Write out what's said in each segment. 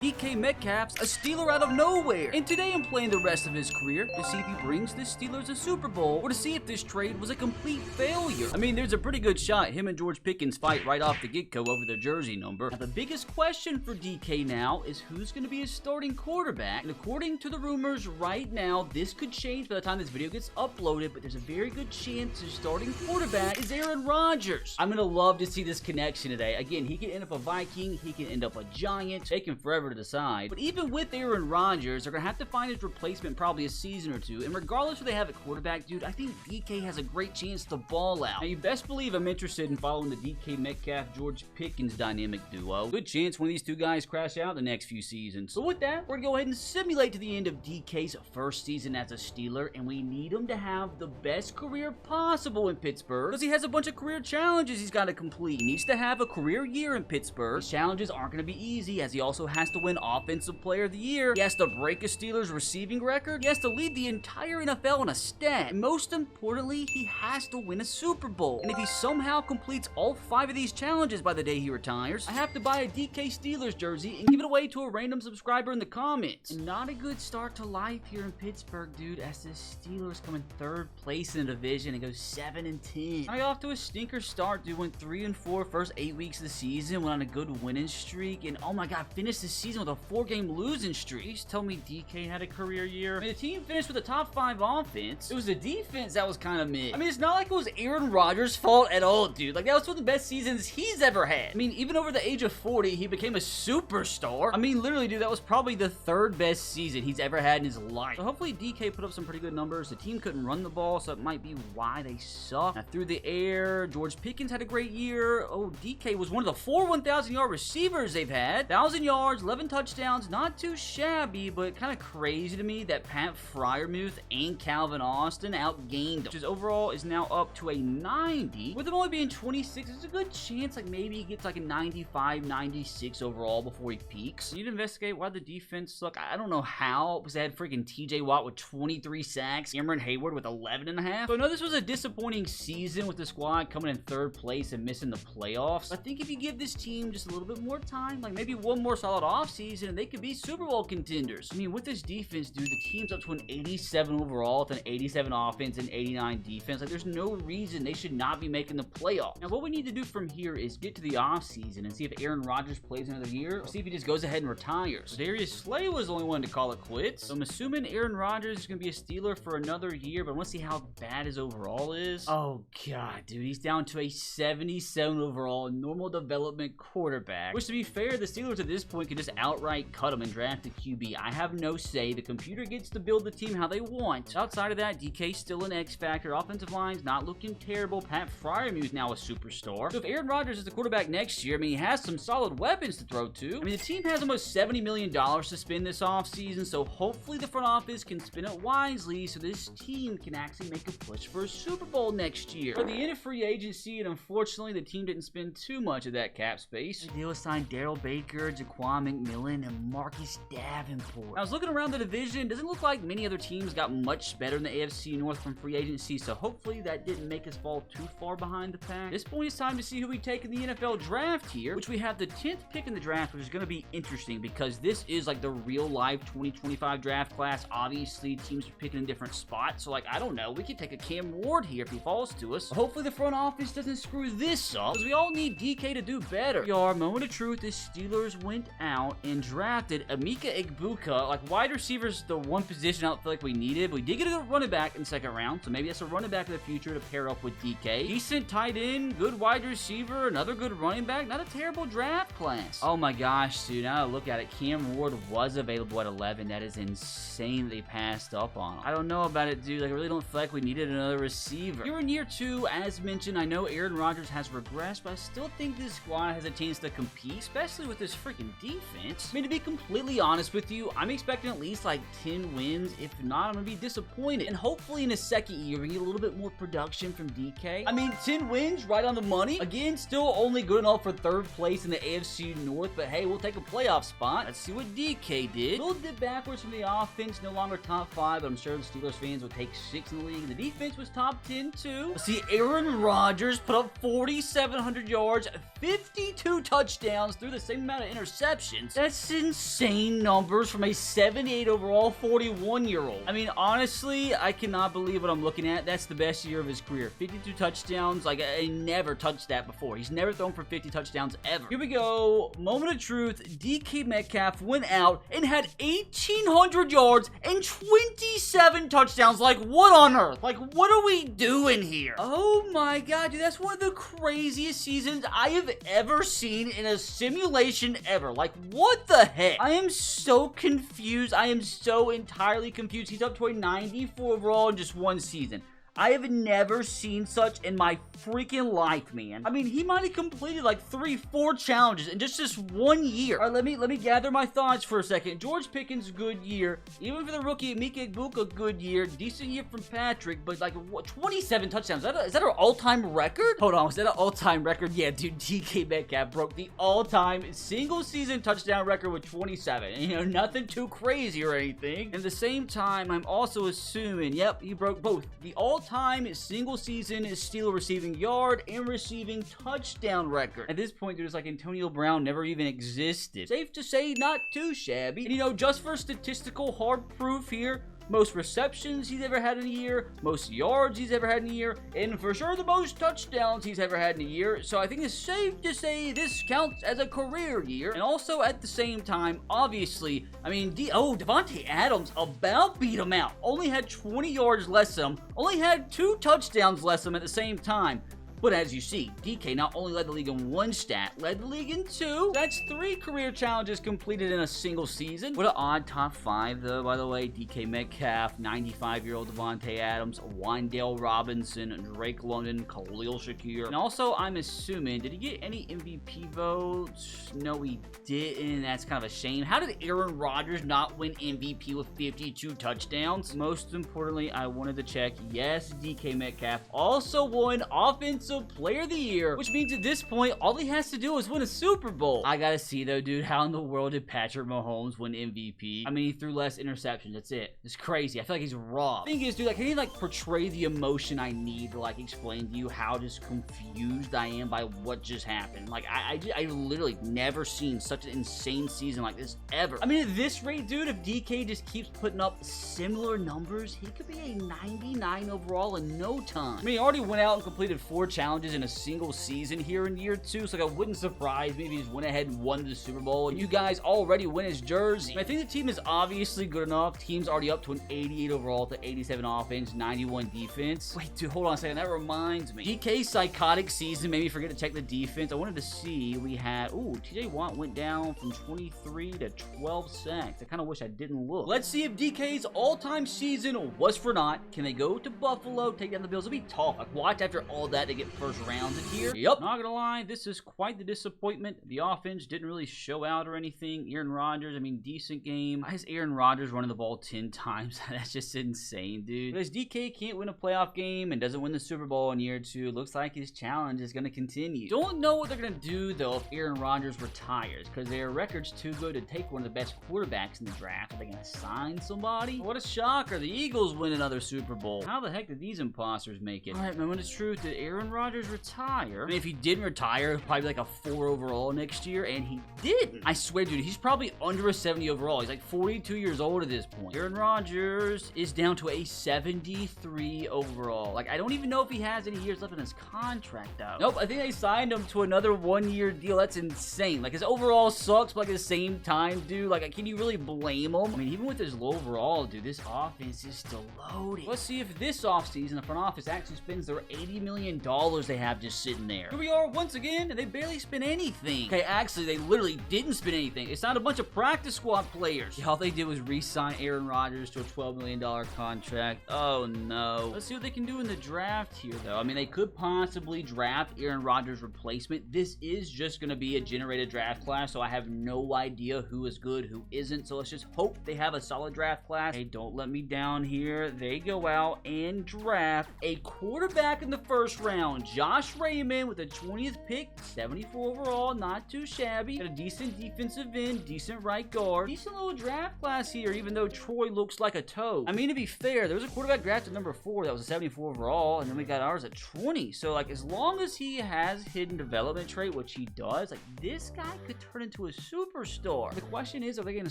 DK Metcalf's a Steeler out of nowhere, and today I'm playing the rest of his career to see if he brings the Steelers a Super Bowl, or to see if this trade was a complete failure. I mean, there's a pretty good shot him and George Pickens fight right off the get-go over their jersey number. Now, the biggest question for DK now is who's going to be his starting quarterback, and according to the rumors right now, this could change by the time this video gets uploaded, but there's a very good chance his starting quarterback is Aaron Rodgers. I'm going to love to see this connection today. Again, he can end up a Viking, he can end up a Giant, taking forever to decide. But even with Aaron Rodgers, they're going to have to find his replacement probably a season or two. And regardless who they have at quarterback, dude, I think DK has a great chance to ball out. Now, you best believe I'm interested in following the DK Metcalf, George Pickens dynamic duo. Good chance one of these two guys crash out the next few seasons. So with that, we're going to go ahead and simulate to the end of DK's first season as a Steeler, and we need him to have the best career possible in Pittsburgh because he has a bunch of career challenges he's got to complete. He needs to have a career year in Pittsburgh. These challenges aren't going to be easy, as he also has to win Offensive Player of the Year. He has to break a Steelers receiving record. He has to lead the entire NFL in a stat. And most importantly, he has to win a Super Bowl. And if he somehow completes all 5 of these challenges by the day he retires, I have to buy a DK Steelers jersey and give it away to a random subscriber in the comments. And not a good start to life here in Pittsburgh, dude, as the Steelers come in 3rd place in the division and go 7-10. I got off to a stinker start, dude. Went 3-4 first 8 weeks of the season, went on a good winning streak, and oh my god, finished the season with a 4-game losing streak. You just tell me DK had a career year. I mean, the team finished with a top 5 offense. It was the defense that was kind of mid. I mean, it's not like it was Aaron Rodgers' fault at all, dude. Like, that was one of the best seasons he's ever had. I mean, even over the age of 40, he became a superstar. I mean, literally, dude, that was probably the 3rd best season he's ever had in his life. So hopefully DK put up some pretty good numbers. The team couldn't run the ball, so it might be why they suck. Now, through the air, George Pickens had a great year. Oh, DK was one of the 4 1,000-yard receivers they've had. 1,000 yards, 11 touchdowns. Not too shabby, but kind of crazy to me that Pat Freiermuth and Calvin Austin outgained him, which is overall is now up to a 90. With him only being 26, there's a good chance like maybe he gets like a 95, 96 overall before he peaks. You need to investigate why the defense suck. I don't know how, because they had freaking TJ Watt with 23 sacks, Cameron Hayward with 11.5. So I know this was a disappointing season with the squad coming in 3rd place and missing the playoffs. I think if you give this team just a little bit more time, like maybe one more solid offseason, and they could be Super Bowl contenders. I mean, with this defense, dude, the team's up to an 87 overall with an 87 offense and 89 defense. Like, there's no reason they should not be making the playoffs. Now, what we need to do from here is get to the offseason and see if Aaron Rodgers plays another year, or see if he just goes ahead and retires. Darius Slay was the only one to call it quits. So I'm assuming Aaron Rodgers is going to be a Steeler for another year, but I want to see how bad his overall is. Oh, God, dude, he's down to a 77 overall normal development quarterback, which, to be fair, the Steelers at this point can just outright cut him and draft a QB. I have no say. The computer gets to build the team how they want. Outside of that, DK's still an X factor. Offensive line's not looking terrible. Pat Freiermuth now a superstar. So if Aaron Rodgers is the quarterback next year, I mean, he has some solid weapons to throw to. I mean, the team has almost $70 million to spend this offseason, so hopefully the front office can spend it wisely so this team can actually make a push for a Super Bowl next year. For the end of free agency, and unfortunately, the team didn't spend too much of that cap space. The deal was signed Daryl Baker, Jaquan McMillan, and Marcus Davenport. I was looking around the division. Doesn't look like many other teams got much better in the AFC North from free agency, so hopefully that didn't make us fall too far behind the pack. At this point, it's time to see who we take in the NFL draft here, which we have the 10th pick in the draft, which is going to be interesting because this is like the real life 2025 draft class. Obviously, teams are picking in different spots, so like, I don't know, we could take a Cam Ward here if he falls to us. But hopefully the front office doesn't screw this up, because we all need DK to do better. Moment of truth, the Steelers went out and drafted Emeka Egbuka. Like, wide receivers, the one position I don't feel like we needed. But we did get a running back in the 2nd round, so maybe that's a running back of the future to pair up with DK. Decent tight end, good wide receiver, another good running back. Not a terrible draft class. Oh my gosh, dude, now I look at it, Cam Ward was available at 11. That is insane they passed up on him. I don't know about it, dude. Like, I really don't feel like we needed another receiver. Here in year 2, as mentioned, I know Aaron Rodgers has regressed, but I still think this squad has a chance to compete, especially with this freaking defense. I mean, to be completely honest with you, I'm expecting at least like 10 wins. If not, I'm gonna be disappointed. And hopefully in his 2nd year, we get a little bit more production from DK. I mean, 10 wins, right on the money. Again, still only good enough for 3rd place in the AFC North, but hey, we'll take a playoff spot. Let's see what DK did. A little bit backwards from the offense, no longer top 5, but I'm sure the Steelers fans would take 6 in the league. The defense was top 10 too. Let's see, Aaron Rodgers put up 4,700 yards, 52 touchdowns through the same amount of interceptions. That That's insane numbers from a 78 overall 41-year-old. I mean, honestly, I cannot believe what I'm looking at. That's the best year of his career. 52 touchdowns. Like, I never touched that before. He's never thrown for 50 touchdowns ever. Here we go. Moment of truth. DK Metcalf went out and had 1,800 yards and 27 touchdowns. Like, what on earth? Like, what are we doing here? Oh my god, dude, that's one of the craziest seasons I have ever seen in a simulation ever. Like, what the heck? I am so confused. I am so entirely confused. He's up to a 94 overall in just one season. I have never seen such in my freaking life, man. I mean, he might have completed like 3-4 challenges in just this 1 year. All right, let me gather my thoughts for a second. George Pickens, good year. Even for the rookie, Mika Igbukwe, good year. Decent year from Patrick, but like, what, 27 touchdowns. Is that our all-time record? Hold on, was that an all-time record? Yeah, dude, DK Metcalf broke the all-time single-season touchdown record with 27. You know, nothing too crazy or anything. At the same time, I'm also assuming, yep, he broke both the all-time single season Steeler receiving yard and receiving touchdown record. At this point, dude, it's like Antonio Brown never even existed. Safe to say, not too shabby. And you know, just for statistical hard proof here, most receptions he's ever had in a year, most yards he's ever had in a year, and for sure the most touchdowns he's ever had in a year. So I think it's safe to say this counts as a career year. And also at the same time, obviously, I mean, Davante Adams about beat him out. Only had 20 yards less than him, only had 2 touchdowns less than him at the same time. But as you see, DK not only led the league in 1 stat, led the league in 2. That's 3 career challenges completed in a single season. What an odd top 5, though, by the way. DK Metcalf, 95-year-old Davante Adams, Wan'Dale Robinson, Drake London, Khalil Shakir. And also, I'm assuming, did he get any MVP votes? No, he didn't. That's kind of a shame. How did Aaron Rodgers not win MVP with 52 touchdowns? Most importantly, I wanted to check, yes, DK Metcalf also won Offensive Player of the Year, which means at this point, all he has to do is win a Super Bowl. I gotta see though, dude, how in the world did Patrick Mahomes win MVP? I mean, he threw less interceptions, that's it. It's crazy. I feel like he's raw. Thing is, dude, like, can he like portray the emotion I need to like explain to you how just confused I am by what just happened? Like, I literally never seen such an insane season like this ever. I mean, at this rate, dude, if DK just keeps putting up similar numbers, he could be a 99 overall in no time. I mean, he already went out and completed 4 challenges in a single season here in year 2, so like, it wouldn't surprise me if he just went ahead and won the Super Bowl and you guys already win his jersey. I think the team is obviously good enough. Team's already up to an 88 overall to 87 offense, 91 defense. Wait, dude, hold on a second. That reminds me. DK's psychotic season made me forget to check the defense. I wanted to see. We had, TJ Watt went down from 23 to 12 sacks. I kind of wish I didn't look. Let's see if DK's all-time season was for naught. Can they go to Buffalo, take down the Bills? It'll be tough. Like, watch after all that to get first rounds in here. Yep, not gonna lie, this is quite the disappointment. The offense didn't really show out or anything. Aaron Rodgers, I mean, decent game. Why is Aaron Rodgers running the ball 10 times? That's just insane, dude. But as DK can't win a playoff game and doesn't win the Super Bowl in year 2, looks like his challenge is gonna continue. Don't know what they're gonna do though if Aaron Rodgers retires, because their record's too good to take one of the best quarterbacks in the draft. Are they gonna sign somebody? What a shocker. The Eagles win another Super Bowl. How the heck did these imposters make it? Alright, moment of truth. Did Aaron Rodgers retire? I mean, if he didn't retire, it'd probably be like a 4 overall next year, and he didn't. I swear, dude, he's probably under a 70 overall. He's like 42 years old at this point. Aaron Rodgers is down to a 73 overall. Like, I don't even know if he has any years left in his contract, though. Nope, I think they signed him to another 1-year deal. That's insane. Like, his overall sucks, but like at the same time, dude, like, can you really blame him? I mean, even with his low overall, dude, this offense is still loaded. Let's see if this offseason the front office actually spends their $80 million they have just sitting there. Here we are once again, and they barely spent anything. Okay, actually, they literally didn't spend anything. It's not a bunch of practice squad players. All they did was re-sign Aaron Rodgers to a $12 million contract. Oh, no. Let's see what they can do in the draft here, though. I mean, they could possibly draft Aaron Rodgers' replacement. This is just going to be a generated draft class, so I have no idea who is good, who isn't. So let's just hope they have a solid draft class. Hey, don't let me down here. They go out and draft a quarterback in the first round. round. Josh Raymond with the 20th pick, 74 overall, not too shabby. Got a decent defensive end, decent right guard. Decent little draft class here, even though Troy looks like a toe. I mean, to be fair, there was a quarterback drafted number 4 that was a 74 overall, and then we got ours at 20. So, like, as long as he has hidden development trait, which he does, like, this guy could turn into a superstar. The question is, are they going to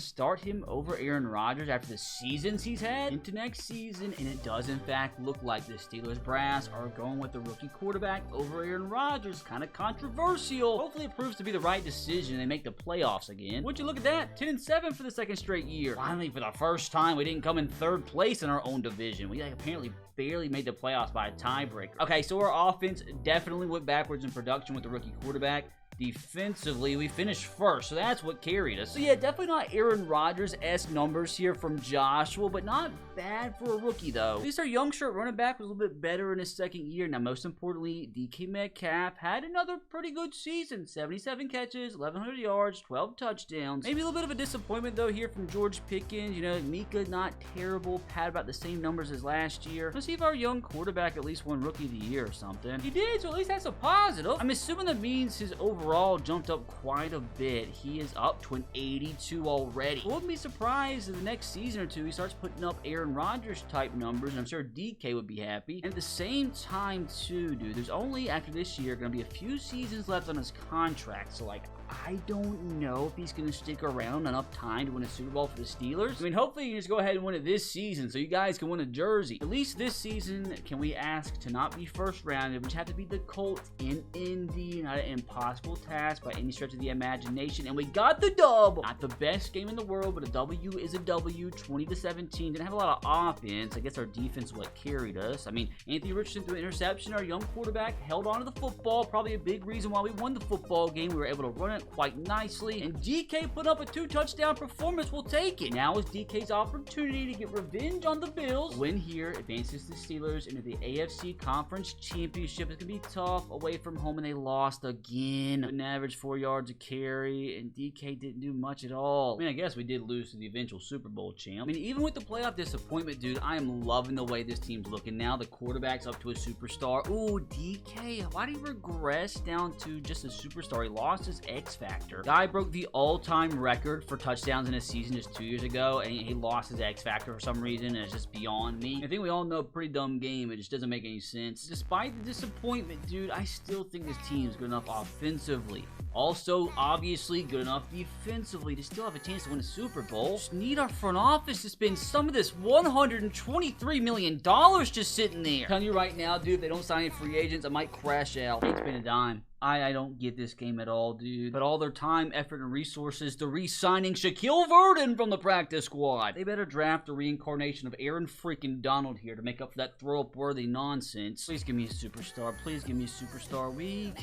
start him over Aaron Rodgers after the seasons he's had into next season? And it does, in fact, look like the Steelers brass are going with the rookie quarterback over Aaron Rodgers. Kind of controversial. Hopefully, it proves to be the right decision and they make the playoffs again. Would you look at that? 10-7 for the second straight year. Finally, for the first time, we didn't come in 3rd place in our own division. We apparently barely made the playoffs by a tiebreaker. Okay, so our offense definitely went backwards in production with the rookie quarterback. Defensively, we finished 1st, so that's what carried us. So yeah, definitely not Aaron Rodgers-esque numbers here from Joshua, but not bad for a rookie, though. At least our young shirt running back was a little bit better in his 2nd year. Now, most importantly, DK Metcalf had another pretty good season. 77 catches, 1,100 yards, 12 touchdowns. Maybe a little bit of a disappointment, though, here from George Pickens. You know, Mika, not terrible. Had about the same numbers as last year. Let's see if our young quarterback at least won Rookie of the Year or something. He did, so at least that's a positive. I'm assuming that means his overall jumped up quite a bit. He is up to an 82 already. I wouldn't be surprised if the next season or two he starts putting up Aaron Rodgers type numbers, and I'm sure DK would be happy. And at the same time too, dude, there's only after this year going to be a few seasons left on his contract, so like I don't know if he's going to stick around enough time to win a Super Bowl for the Steelers. I mean, hopefully you just go ahead and win it this season so you guys can win a jersey. At least this season, can we ask to not be 1st rounded, which have to be the Colts in Indy. Not an impossible task by any stretch of the imagination. And we got the dub. Not the best game in the world, but a W is a W. 20-17. Didn't have a lot of offense. I guess our defense is what carried us. I mean, Anthony Richardson threw an interception. Our young quarterback held on to the football. Probably a big reason why we won the football game. We were able to run it quite nicely, and DK put up a 2-touchdown performance. We'll take it. Now is DK's opportunity to get revenge on the Bills. Win here advances the Steelers into the AFC Conference Championship. It's gonna be tough away from home, and they lost again. An average 4 yards a carry, and DK didn't do much at all. I mean, I guess we did lose to the eventual Super Bowl champ. I mean, even with the playoff disappointment, dude, I am loving the way this team's looking now. The quarterback's up to a superstar. Ooh, DK, why did he regress down to just a superstar? He lost his X factor. Guy broke the all-time record for touchdowns in a season just 2 years ago, and he lost his X factor for some reason, and it's just beyond me. I think we all know, pretty dumb game. It just doesn't make any sense. Despite the disappointment, dude, I still think this team's good enough offensively. Also, obviously, good enough defensively to still have a chance to win a Super Bowl. Just need our front office to spend some of this $123 million just sitting there. I'm telling you right now, dude, if they don't sign any free agents, I might crash out. Ain't spend a dime. I don't get this game at all, dude. But all their time, effort, and resources to re-signing Shaquille Verdon from the practice squad. They better draft a reincarnation of Aaron freaking Donald here to make up for that throw-up-worthy nonsense. Please give me a superstar. Please give me a superstar. We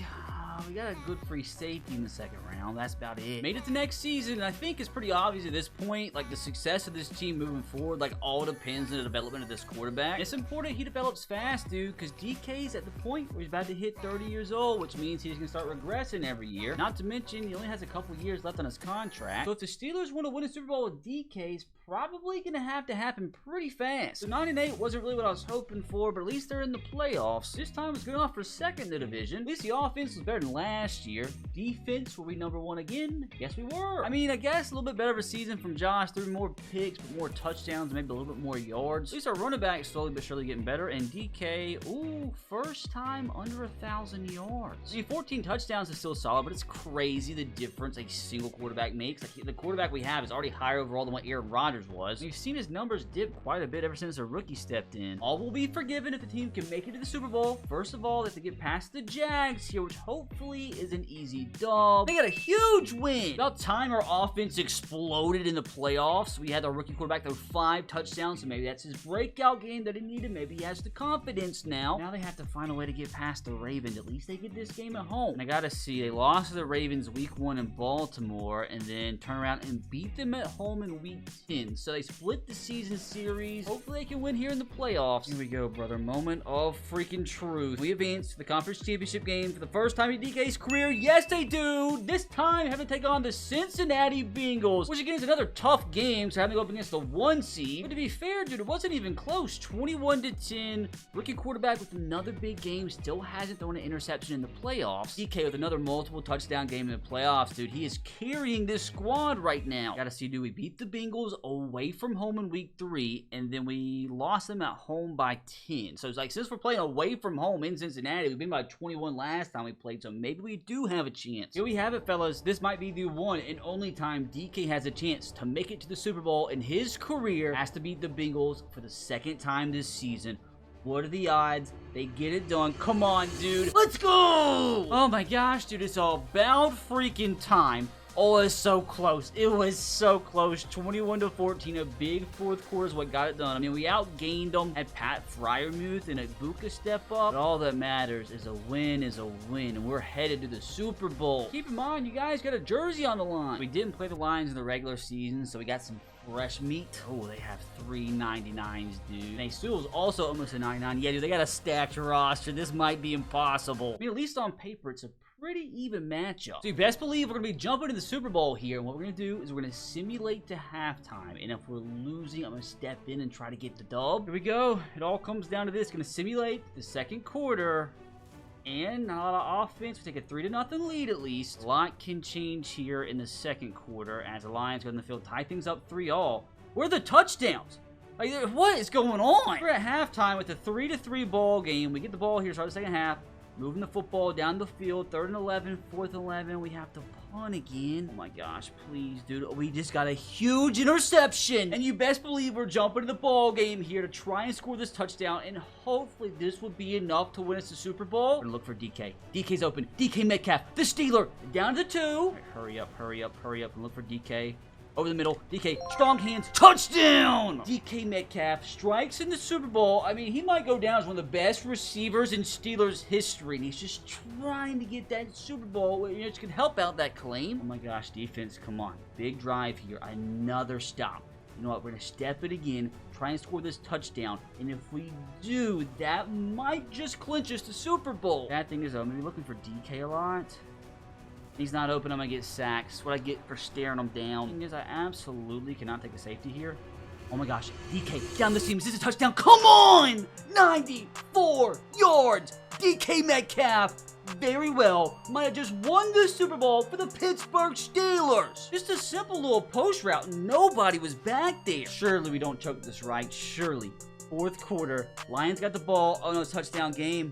got a good free safety in the 2nd round. That's about it. Made it to next season, and I think it's pretty obvious at this point, like, the success of this team moving forward, like, all depends on the development of this quarterback. It's important he develops fast, dude, because DK's at the point where he's about to hit 30 years old, which means he's going to start regressing every year. Not to mention, he only has a couple years left on his contract. So if the Steelers want to win a Super Bowl with DK's probably going to have to happen pretty fast. So 9-8 wasn't really what I was hoping for, but at least they're in the playoffs. This time it's good enough for 2nd in the division. At least the offense was better than last year. Defense, were we number 1 again? Yes, we were. I mean, I guess a little bit better of a season from Josh. Threw more picks, but more touchdowns, maybe a little bit more yards. At least our running back slowly but surely getting better. And DK, ooh, first time under 1,000 yards. I mean, 14 touchdowns is still solid, but it's crazy the difference a single quarterback makes. Like, the quarterback we have is already higher overall than what Aaron Rodgers was. We've seen his numbers dip quite a bit ever since a rookie stepped in. All will be forgiven if the team can make it to the Super Bowl. First of all, they have to get past the Jags here, which hopefully is an easy dub. They got a huge win. About time our offense exploded in the playoffs. We had our rookie quarterback throw 5 touchdowns, so maybe that's his breakout game that he needed. Maybe he has the confidence now. Now they have to find a way to get past the Ravens. At least they get this game at home. And I gotta see, they lost to the Ravens week 1 in Baltimore, and then turn around and beat them at home in week 10. So they split the season series. Hopefully they can win here in the playoffs. Here we go, brother. Moment of freaking truth. We advance to the conference championship game for the first time in DK's career. Yes, they do. This time, having to take on the Cincinnati Bengals, which again is another tough game, so having to go up against the 1 seed. But to be fair, dude, it wasn't even close. 21-10. Rookie quarterback with another big game. Still hasn't thrown an interception in the playoffs. DK with another multiple touchdown game in the playoffs, dude. He is carrying this squad right now. Gotta see, do we beat the Bengals away from home in week 3, and then we lost them at home by 10. So it's like, since we're playing away from home in Cincinnati, we've been by 21 last time we played, so maybe we do have a chance. Here we have it, fellas. This might be the one and only time DK has a chance to make it to the Super Bowl in his career. Has to beat the Bengals for the 2nd time this season. What are the odds they get it done? Come on, dude. Let's go! Oh my gosh, dude. It's all about freaking time. Oh, it's so close. It was so close. 21-14. A big 4th quarter is what got it done. I mean, we outgained them. Had Pat Freiermuth and Ibuka step up. But all that matters is a win is a win. And we're headed to the Super Bowl. Keep in mind, you guys got a jersey on the line. We didn't play the Lions in the regular season, so we got some fresh meat. Oh, they have 3 99s, dude. And Asu's also almost a 99. Yeah, dude, they got a stacked roster. This might be impossible. I mean, at least on paper, it's a pretty even matchup. So you best believe we're going to be jumping to the Super Bowl here. And what we're going to do is we're going to simulate to halftime. And if we're losing, I'm going to step in and try to get the dub. Here we go. It all comes down to this. Going to simulate the 2nd quarter. And not a lot of offense. We take a 3-0 lead at least. A lot can change here in the 2nd quarter as the Lions go in the field, tie things up 3-all. Where are the touchdowns? Like, what is going on? We're at halftime with a 3-3 ball game. We get the ball here, start the 2nd half. Moving the football down the field, 3rd and 11, 4th and 11. We have to punt again. Oh my gosh, please, dude. We just got a huge interception. And you best believe we're jumping to the ball game here to try and score this touchdown. And hopefully this will be enough to win us the Super Bowl. We're gonna look for DK. DK's open. DK Metcalf, the Steeler, down to the 2. All right, hurry up, hurry up, hurry up, and look for DK. Over the middle, DK, strong hands, touchdown! DK Metcalf strikes in the Super Bowl. I mean, he might go down as one of the best receivers in Steelers history, and he's just trying to get that Super Bowl, which could help out that claim. Oh my gosh, defense, come on. Big drive here, another stop. You know what, we're going to step it again, try and score this touchdown, and if we do, that might just clinch us the Super Bowl. Bad thing is, I'm going to be looking for DK a lot. He's not open, I'm going to get sacked. That's what I get for staring him down. The thing is, I absolutely cannot take a safety here. Oh my gosh, DK down the seam. Is this a touchdown? Come on! 94 yards! DK Metcalf, very well, might have just won the Super Bowl for the Pittsburgh Steelers. Just a simple little post route. Nobody was back there. Surely we don't choke this, right? Surely. 4th quarter. Lions got the ball. Oh no, it's a touchdown game.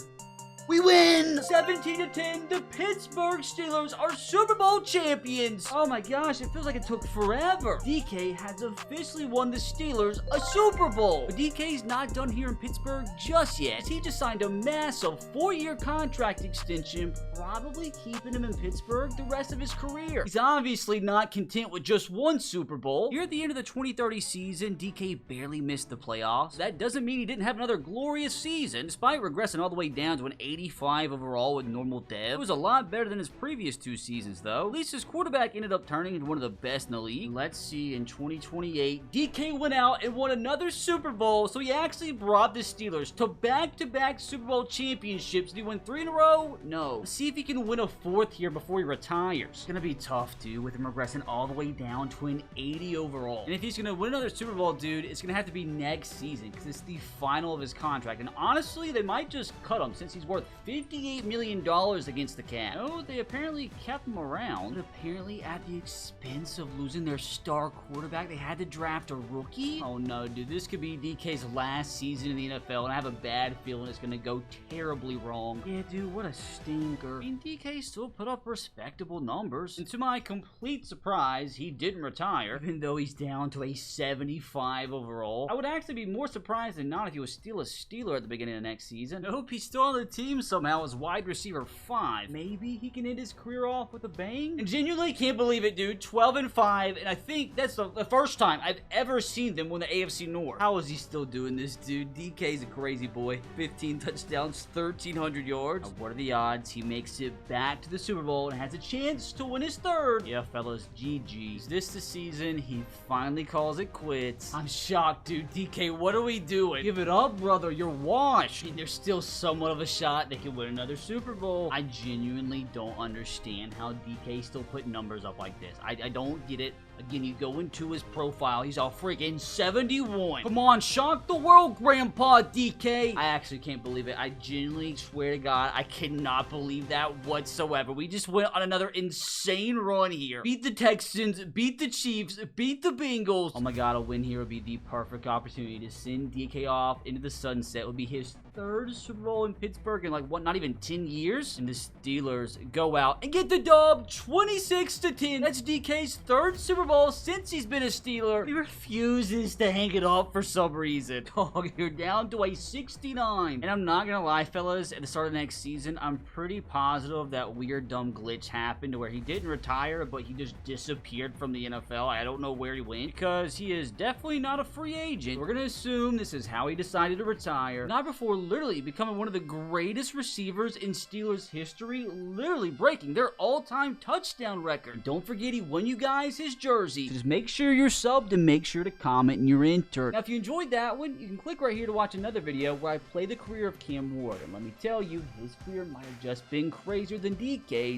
We win! 17-10, the Pittsburgh Steelers are Super Bowl champions! Oh my gosh, it feels like it took forever. DK has officially won the Steelers a Super Bowl. But DK's not done here in Pittsburgh just yet. He just signed a massive 4-year contract extension, probably keeping him in Pittsburgh the rest of his career. He's obviously not content with just 1 Super Bowl. Here at the end of the 2030 season, DK barely missed the playoffs. That doesn't mean he didn't have another glorious season, despite regressing all the way down to an 85 overall with normal dev. It was a lot better than his previous 2 seasons, though. At least his quarterback ended up turning into one of the best in the league. Let's see, in 2028, DK went out and won another Super Bowl, so he actually brought the Steelers to back-to-back Super Bowl championships. Did he win 3 in a row? No. Let's see if he can win a 4th here before he retires. It's gonna be tough, dude, with him regressing all the way down to an 80 overall. And if he's gonna win another Super Bowl, dude, it's gonna have to be next season, because it's the final of his contract. And honestly, they might just cut him, since he's worth $58 million against the cap. No, they apparently kept him around. But apparently at the expense of losing their star quarterback, they had to draft a rookie? Oh no, dude, this could be DK's last season in the NFL, and I have a bad feeling it's gonna go terribly wrong. Yeah, dude, what a stinker. I mean, DK still put up respectable numbers, and to my complete surprise, he didn't retire, even though he's down to a 75 overall. I would actually be more surprised than not if he was still a Steeler at the beginning of next season. I hope he's still on the team team somehow as wide receiver 5. Maybe he can end his career off with a bang? And genuinely can't believe it, dude. 12-5, and I think that's the first time I've ever seen them win the AFC North. How is he still doing this, dude? DK's a crazy boy. 15 touchdowns, 1,300 yards. Now, what are the odds he makes it back to the Super Bowl and has a chance to win his 3rd? Yeah, fellas, GG. Is this the season he finally calls it quits? I'm shocked, dude. DK, what are we doing? Give it up, brother. You're washed. I mean, there's still somewhat of a shot they can win another Super Bowl. I genuinely don't understand how DK still put numbers up like this. I don't get it. Again, you go into his profile, he's all freaking 71. Come on, shock the world, Grandpa DK. I actually can't believe it. I genuinely swear to God, I cannot believe that whatsoever. We just went on another insane run here. Beat the Texans, beat the Chiefs, beat the Bengals. Oh my God, a win here would be the perfect opportunity to send DK off into the sunset. It would be his 3rd Super Bowl in Pittsburgh in like, what, not even 10 years? And the Steelers go out and get the dub, 26-10. That's DK's 3rd Super Bowl since he's been a Steeler. He refuses to hang it up for some reason. Dog, you're down to a 69. And I'm not gonna lie, fellas, at the start of next season, I'm pretty positive that weird dumb glitch happened to where he didn't retire, but he just disappeared from the NFL. I don't know where he went because he is definitely not a free agent. We're gonna assume this is how he decided to retire. Not before literally becoming one of the greatest receivers in Steelers history, literally breaking their all-time touchdown record. Don't forget he won you guys his jersey. Just make sure you're subbed and make sure to comment and you're entered. Now, if you enjoyed that one, you can click right here to watch another video where I play the career of Cam Ward. And let me tell you, his career might have just been crazier than DK's.